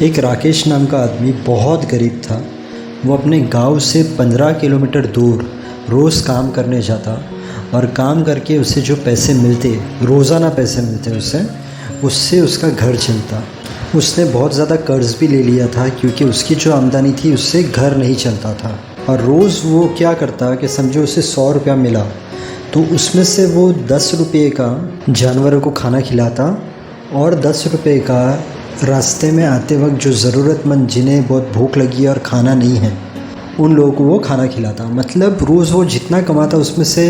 एक राकेश नाम का आदमी बहुत गरीब था। वो अपने गांव से 15 किलोमीटर दूर रोज़ काम करने जाता और काम करके उसे जो पैसे मिलते, रोज़ाना पैसे मिलते उससे उसका घर चलता। उसने बहुत ज़्यादा कर्ज़ भी ले लिया था क्योंकि उसकी जो आमदनी थी उससे घर नहीं चलता था। और रोज़ वो क्या करता कि समझो उसे 100 रुपया मिला तो उसमें से वो 10 रुपये का जानवरों को खाना खिलाता और 10 रुपये का रास्ते में आते वक्त जो ज़रूरतमंद जिन्हें बहुत भूख लगी है और खाना नहीं है उन लोगों को वो खाना खिलाता। मतलब रोज़ वो जितना कमाता उसमें से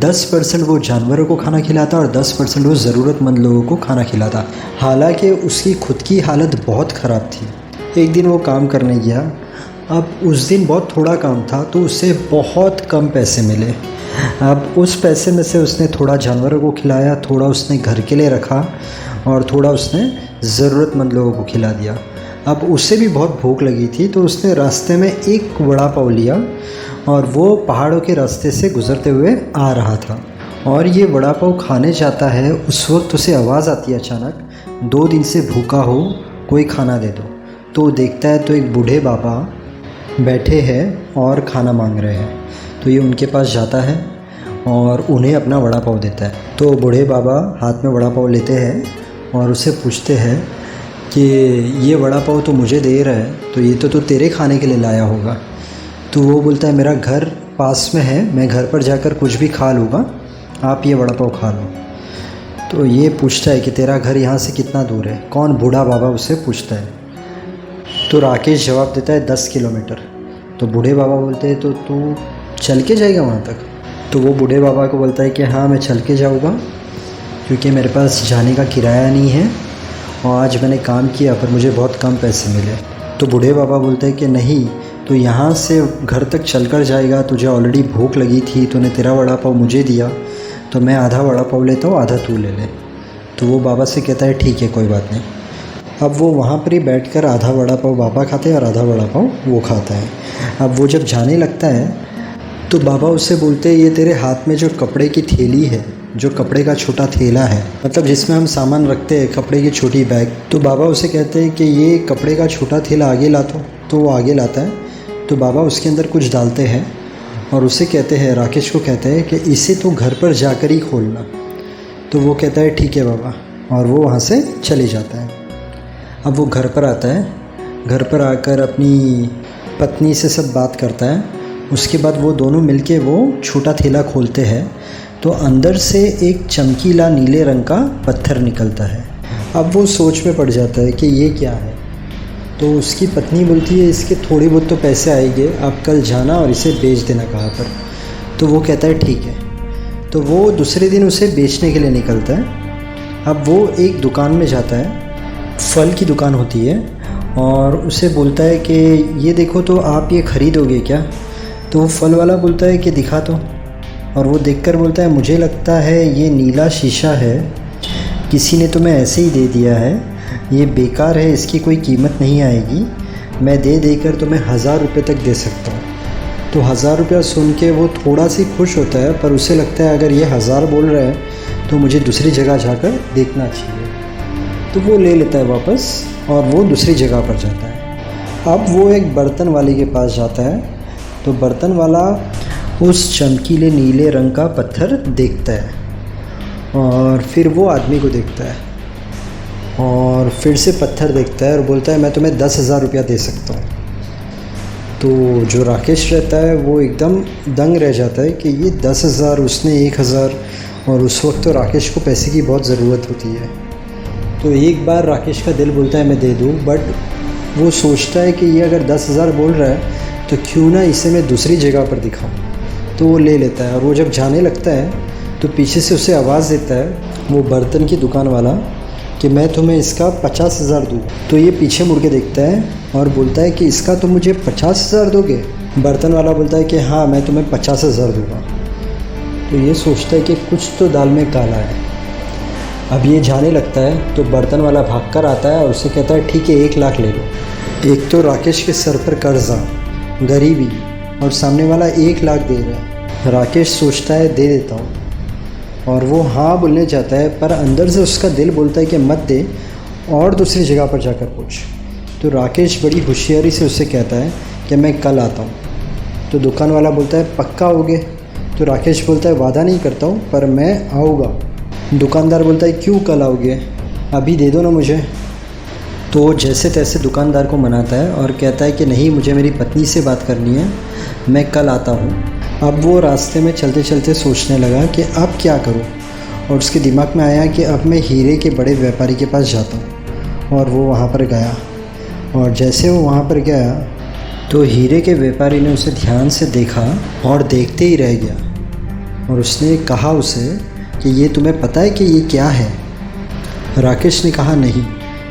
10% वो जानवरों को खाना खिलाता और 10% वो ज़रूरतमंद लोगों को खाना खिलाता। हालांकि उसकी खुद की हालत बहुत ख़राब थी। एक दिन वो काम करने गया। अब उस दिन बहुत थोड़ा काम था तो उसे बहुत कम पैसे मिले। अब उस पैसे में से उसने थोड़ा जानवरों को खिलाया, थोड़ा उसने घर के लिए रखा और थोड़ा उसने ज़रूरतमंद लोगों को खिला दिया। अब उसे भी बहुत भूख लगी थी तो उसने रास्ते में एक वड़ा पाव लिया और वो पहाड़ों के रास्ते से गुज़रते हुए आ रहा था और ये वड़ा पाव खाने जाता है। उस वक्त उसे आवाज़ आती है अचानक, 2 दिन से भूखा हो, कोई खाना दे दो। तो वो देखता है तो एक बूढ़े बाबा बैठे हैं और खाना मांग रहे हैं। तो ये उनके पास जाता है और उन्हें अपना वड़ा पाव देता है। तो बूढ़े बाबा हाथ में वड़ा पाव लेते हैं और उससे पूछते हैं कि ये वड़ा पाव तो मुझे दे रहा है तो ये तो तेरे खाने के लिए लाया होगा। तो वो बोलता है मेरा घर पास में है, मैं घर पर जाकर कुछ भी खा लूँगा, आप ये वड़ा पाव खा लो। तो ये पूछता है कि तेरा घर यहाँ से कितना दूर है? कौन? बूढ़ा बाबा उससे पूछता है। तो राकेश जवाब देता है 10 किलोमीटर। तो बूढ़े बाबा बोलते हैं तो तू चल के जाएगा वहाँ तक? तो वो बूढ़े बाबा को बोलता है कि हाँ मैं चल के जाऊँगा क्योंकि मेरे पास जाने का किराया नहीं है और आज मैंने काम किया पर मुझे बहुत कम पैसे मिले। तो बूढ़े बाबा बोलते हैं कि नहीं, तो यहाँ से घर तक चलकर जाएगा, तुझे ऑलरेडी भूख लगी थी, तूने तेरा वड़ा पाव मुझे दिया तो मैं आधा वड़ा पाव लेता हूँ, आधा तू ले ले। तो वो बाबा से कहता है ठीक है कोई बात नहीं। अब वो वहाँ पर ही बैठकर आधा वड़ा पाव बाबा खाते हैं और आधा वड़ा पाव वो खाता है। अब वो जब जाने लगता है तो बाबा उससे बोलते हैं ये तेरे हाथ में जो कपड़े की थैली है, जो कपड़े का छोटा थैला है, मतलब जिसमें हम सामान रखते हैं, कपड़े की छोटी बैग। तो बाबा उसे कहते हैं कि ये कपड़े का छोटा थैला आगे ला दो। तो वो आगे लाता है। तो बाबा उसके अंदर कुछ डालते हैं और उसे कहते हैं, राकेश को कहते हैं कि इसे तो घर पर जाकर ही खोलना। तो वो कहता है ठीक है बाबा, और वो वहाँ से चले जाता है। अब वो घर पर आता है। घर पर आकर अपनी पत्नी से सब बात करता है। उसके बाद वो दोनों मिलके वो छोटा थैला खोलते हैं तो अंदर से एक चमकीला नीले रंग का पत्थर निकलता है। अब वो सोच में पड़ जाता है कि ये क्या है। तो उसकी पत्नी बोलती है इसके थोड़ी बहुत तो पैसे आएंगे, आप कल जाना और इसे बेच देना कहाँ पर। तो वो कहता है ठीक है। तो वो दूसरे दिन उसे बेचने के लिए निकलता है। अब वो एक दुकान में जाता है, फल की दुकान होती है, और उसे बोलता है कि ये देखो तो आप ये ख़रीदोगे क्या? तो वो फल वाला बोलता है कि दिखा तो। और वो देखकर बोलता है मुझे लगता है ये नीला शीशा है, किसी ने तुम्हें ऐसे ही दे दिया है, ये बेकार है, इसकी कोई कीमत नहीं आएगी, मैं दे देकर तुम्हें 1000 रुपये तक दे सकता हूँ। तो 1000 रुपया सुन के वो थोड़ा सी खुश होता है, पर उसे लगता है अगर ये 1000 बोल रहा है तो मुझे दूसरी जगह जाकर देखना चाहिए। तो वो ले लेता है वापस और वो दूसरी जगह पर जाता है। अब वो एक बर्तन वाले के पास जाता है। तो बर्तन वाला उस चमकीले नीले रंग का पत्थर देखता है और फिर वो आदमी को देखता है और फिर से पत्थर देखता है और बोलता है मैं तुम्हें 10,000 रुपया दे सकता हूँ। तो जो राकेश रहता है वो एकदम दंग रह जाता है कि ये 10,000, उसने 1,000, और उस वक्त तो राकेश को पैसे की बहुत ज़रूरत होती है। तो एक बार राकेश का दिल बोलता है मैं दे दूँ, बट वो सोचता है कि ये अगर 10,000 बोल रहा है तो क्यों ना इसे मैं दूसरी जगह पर दिखाऊं। तो वो ले लेता है और वो जब जाने लगता है तो पीछे से उसे आवाज़ देता है वो बर्तन की दुकान वाला कि मैं तुम्हें इसका 50,000 दूँ। तो ये पीछे मुड़ के देखता है और बोलता है कि इसका तो मुझे 50,000 दोगे? बर्तन वाला बोलता है कि हाँ मैं तुम्हें 50,000 दूँगा। तो ये सोचता है कि कुछ तो दाल में काला है। अब ये जाने लगता है तो बर्तन वाला भाग कर आता है और उसे कहता है ठीक है 1 लाख ले लो। एक तो राकेश के सर पर कर्जा, गरीबी, और सामने वाला 1 लाख दे रहा है। राकेश सोचता है दे देता हूँ और वो हाँ बोलने जाता है, पर अंदर से उसका दिल बोलता है कि मत दे और दूसरी जगह पर जाकर पूछ। तो राकेश बड़ी होशियारी से उससे कहता है कि मैं कल आता हूँ। तो दुकान वाला बोलता है पक्का आओगे? तो राकेश बोलता है वादा नहीं करता हूँ पर मैं आऊँगा। दुकानदार बोलता है क्यों कल आओगे, अभी दे दो ना मुझे। तो जैसे तैसे दुकानदार को मनाता है और कहता है कि नहीं, मुझे मेरी पत्नी से बात करनी है, मैं कल आता हूँ। अब वो रास्ते में चलते चलते सोचने लगा कि अब क्या करूँ, और उसके दिमाग में आया कि अब मैं हीरे के बड़े व्यापारी के पास जाता हूँ। और वो वहाँ पर गया, और जैसे वो वहाँ पर गया तो हीरे के व्यापारी ने उसे ध्यान से देखा और देखते ही रह गया। और उसने कहा उसे कि ये तुम्हें पता है कि ये क्या है? राकेश ने कहा नहीं।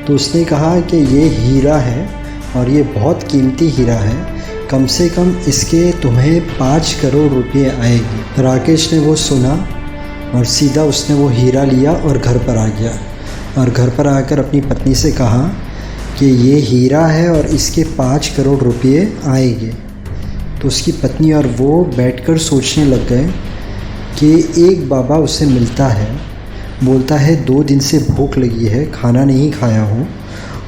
तो उसने कहा कि ये हीरा है और ये बहुत कीमती हीरा है, कम से कम इसके तुम्हें 5 करोड़ रुपये आएगी। राकेश ने वो सुना और सीधा उसने वो हीरा लिया और घर पर आ गया, और घर पर आकर अपनी पत्नी से कहा कि ये हीरा है और इसके 5 करोड़ रुपये आएंगे। तो उसकी पत्नी और वो बैठकर सोचने लग गए कि एक बाबा उसे मिलता है, बोलता है 2 दिन से भूख लगी है, खाना नहीं खाया हूँ,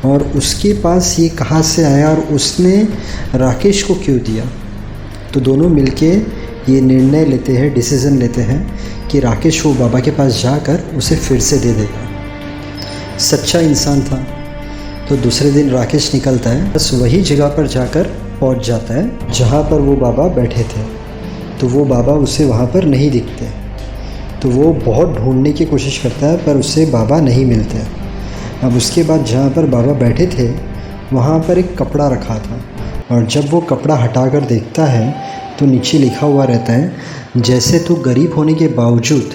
और उसके पास ये कहाँ से आया और उसने राकेश को क्यों दिया। तो दोनों मिलके ये निर्णय लेते हैं, डिसीज़न लेते हैं कि राकेश वो बाबा के पास जाकर उसे फिर से दे देगा। सच्चा इंसान था। तो दूसरे दिन राकेश निकलता है, बस वही जगह पर जाकर पहुंच जाता है जहां पर वो बाबा बैठे थे। तो वो बाबा उसे वहां पर नहीं दिखते। तो वो बहुत ढूंढने की कोशिश करता है पर उसे बाबा नहीं मिलते। अब उसके बाद जहाँ पर बाबा बैठे थे वहाँ पर एक कपड़ा रखा था, और जब वो कपड़ा हटाकर देखता है तो नीचे लिखा हुआ रहता है, जैसे तू गरीब होने के बावजूद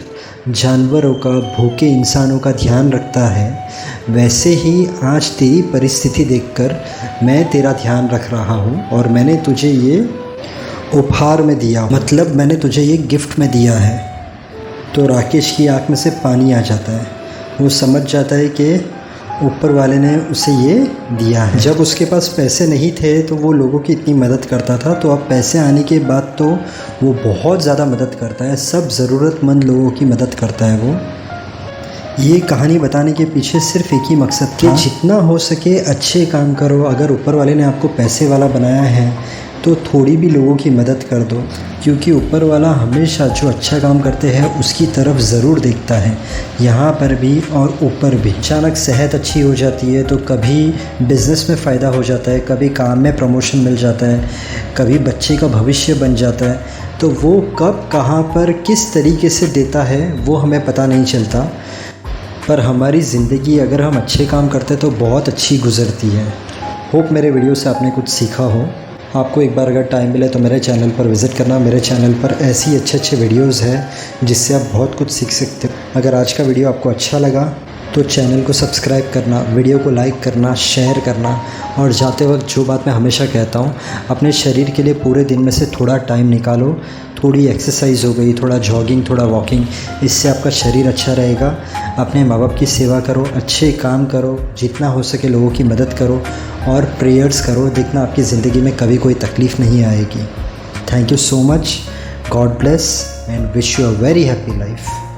जानवरों का, भूखे इंसानों का ध्यान रखता है, वैसे ही आज तेरी परिस्थिति देखकर मैं तेरा ध्यान रख रहा हूँ और मैंने तुझे ये उपहार में दिया, मतलब मैंने तुझे ये गिफ्ट में दिया है। तो राकेश की आँख में से पानी आ जाता है। वो समझ जाता है कि ऊपर वाले ने उसे ये दिया है। जब उसके पास पैसे नहीं थे तो वो लोगों की इतनी मदद करता था, तो अब पैसे आने के बाद तो वो बहुत ज़्यादा मदद करता है, सब ज़रूरतमंद लोगों की मदद करता है वो। ये कहानी बताने के पीछे सिर्फ एक ही मकसद था कि जितना हो सके अच्छे काम करो। अगर ऊपर वाले ने आपको पैसे वाला बनाया है तो थोड़ी भी लोगों की मदद कर दो, क्योंकि ऊपर वाला हमेशा जो अच्छा काम करते हैं उसकी तरफ ज़रूर देखता है, यहाँ पर भी और ऊपर भी। अचानक सेहत अच्छी हो जाती है तो कभी बिज़नेस में फ़ायदा हो जाता है, कभी काम में प्रमोशन मिल जाता है, कभी बच्चे का भविष्य बन जाता है। तो वो कब, कहाँ पर, किस तरीके से देता है वो हमें पता नहीं चलता, पर हमारी ज़िंदगी अगर हम अच्छे काम करते तो बहुत अच्छी गुजरती है। होप मेरे वीडियो से आपने कुछ सीखा हो। आपको एक बार अगर टाइम मिले तो मेरे चैनल पर विज़िट करना। मेरे चैनल पर ऐसी अच्छे वीडियोस हैं जिससे आप बहुत कुछ सीख सकते हो। अगर आज का वीडियो आपको अच्छा लगा तो चैनल को सब्सक्राइब करना, वीडियो को लाइक करना, शेयर करना, और जाते वक्त जो बात मैं हमेशा कहता हूँ, अपने शरीर के लिए पूरे दिन में से थोड़ा टाइम निकालो। थोड़ी एक्सरसाइज हो गई, थोड़ा जॉगिंग, थोड़ा वॉकिंग, इससे आपका शरीर अच्छा रहेगा। अपने माँ बाप की सेवा करो, अच्छे काम करो, जितना हो सके लोगों की मदद करो और प्रेयर्स करो। देखना आपकी ज़िंदगी में कभी कोई तकलीफ़ नहीं आएगी। Thank you so much. God bless and wish you a very happy life.